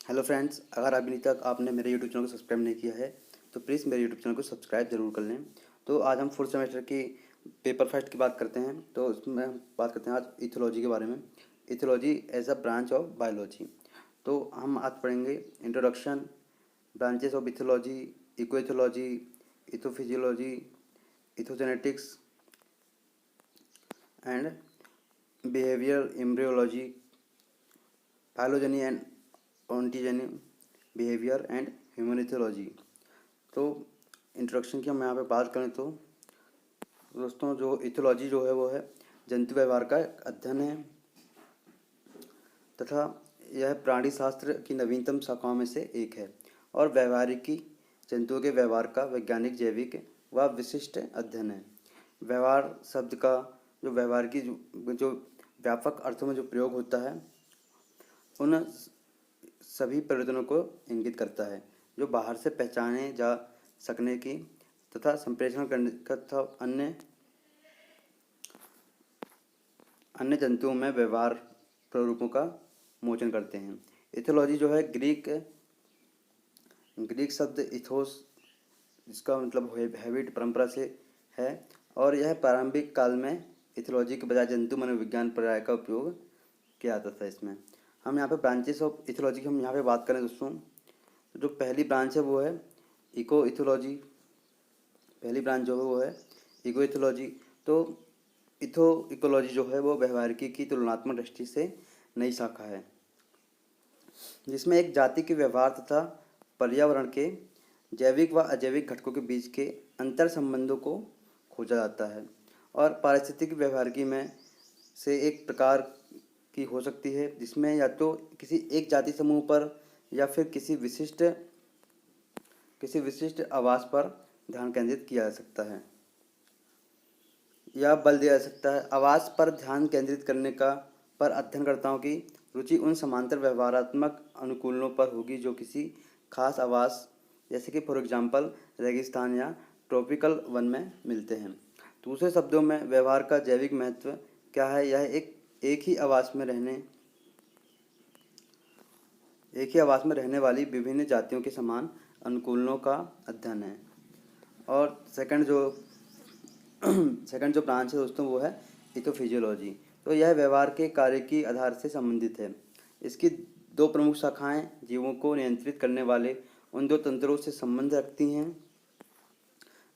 Hello friends, अगर अभी तक आपने मेरे यूट्यूब चैनल को सब्सक्राइब नहीं किया है तो प्लीज़ मेरे यूट्यूब चैनल को सब्सक्राइब ज़रूर कर लें। तो आज हम फोर्थ सेमेस्टर की पेपर फर्स्ट की बात करते हैं। तो उसमें हम बात करते हैं आज इथोलॉजी के बारे में। Ethology as a branch of biology. तो हम आज पढ़ेंगे introduction, branches of ethology, ecoethology, ethophysiology, ethogenetics and behaviour embryology, phylogeny and ontogeny, behaviour and human ethology. तो इंट्रोडक्शन की हम यहाँ पे बात करें तो दोस्तों, जो इथोलॉजी जो है वो है जंतु व्यवहार का एक अध्ययन है तथा यह प्राणी शास्त्र की नवीनतम शाखाओं में से एक है और व्यवहारिकी जंतुओं के व्यवहार का वैज्ञानिक, जैविक व विशिष्ट अध्ययन है। व्यवहार शब्द का जो व्यवहारिकी जो व्यापक अर्थों में जो प्रयोग होता है उन सभी परिवर्तनों को इंगित करता है जो बाहर से पहचाने जा सकने की तथा संप्रेषण करने तथा अन्य जंतुओं में व्यवहार प्ररूपों का मोचन करते हैं। इथोलॉजी जो है ग्रीक शब्द इथोस, जिसका मतलब हैबिट, परंपरा से है और यह प्रारंभिक काल में इथोलॉजी के बजाय जंतु मनोविज्ञान पर्याय का उपयोग किया जाता था। इसमें हम यहाँ पे ब्रांचेस ऑफ इथोलॉजी की हम यहाँ पे बात करें दोस्तों, जो पहली ब्रांच है वो है इको इथोलॉजी। पहली ब्रांच जो है वो है इको इथोलॉजी। तो इकोलॉजी जो है वो व्यवहारिकी की तुलनात्मक दृष्टि से नई शाखा है जिसमें एक जाति के व्यवहार तथा पर्यावरण के जैविक व अजैविक घटकों के बीच के अंतर संबंधों को खोजा जाता है और पारिस्थितिक व्यवहारिकी में से एक प्रकार की हो सकती है जिसमें या तो किसी एक जाति समूह पर या फिर किसी विशिष्ट आवास पर ध्यान केंद्रित किया जा सकता है या बल दिया जा सकता है। आवास पर ध्यान केंद्रित करने का पर अध्ययनकर्ताओं की रुचि उन समांतर व्यवहारात्मक अनुकूलनों पर होगी जो किसी खास आवास, जैसे कि फॉर एग्जांपल रेगिस्तान या ट्रॉपिकल वन में मिलते हैं। दूसरे शब्दों में व्यवहार का जैविक महत्व क्या है? यह एक ही आवास में रहने वाली विभिन्न जातियों के समान अनुकूलनों का अध्ययन है। और सेकंड जो ब्रांच है दोस्तों वो है इथोफिजियोलॉजी। तो यह व्यवहार के कार्य की आधार से संबंधित है। इसकी दो प्रमुख शाखाएं जीवों को नियंत्रित करने वाले उन दो तंत्रों से संबंध रखती हैं।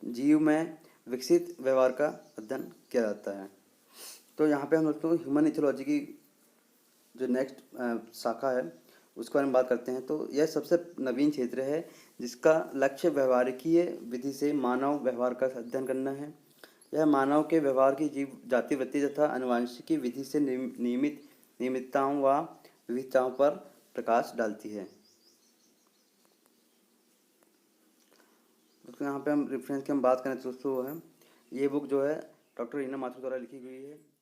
जीव में विकसित व्यवहार का अध्ययन किया जाता है। तो यहाँ पे हम दोस्तों ह्यूमन इथोलॉजी की जो नेक्स्ट शाखा है उसके बारे में बात करते हैं। तो यह सबसे नवीन क्षेत्र है जिसका लक्ष्य व्यवहारिकीय विधि से मानव व्यवहार का अध्ययन करना है। यह मानव के व्यवहार की जीव जातिवृत्ति तथा आनुवंशिकी विधि से नियमितताओं व विविधताओं पर प्रकाश डालती है। तो यहाँ पे हम रेफरेंस की हम बात करें तो दोस्तों वो है ये बुक जो है डॉक्टर रीना माथुर द्वारा लिखी गई है।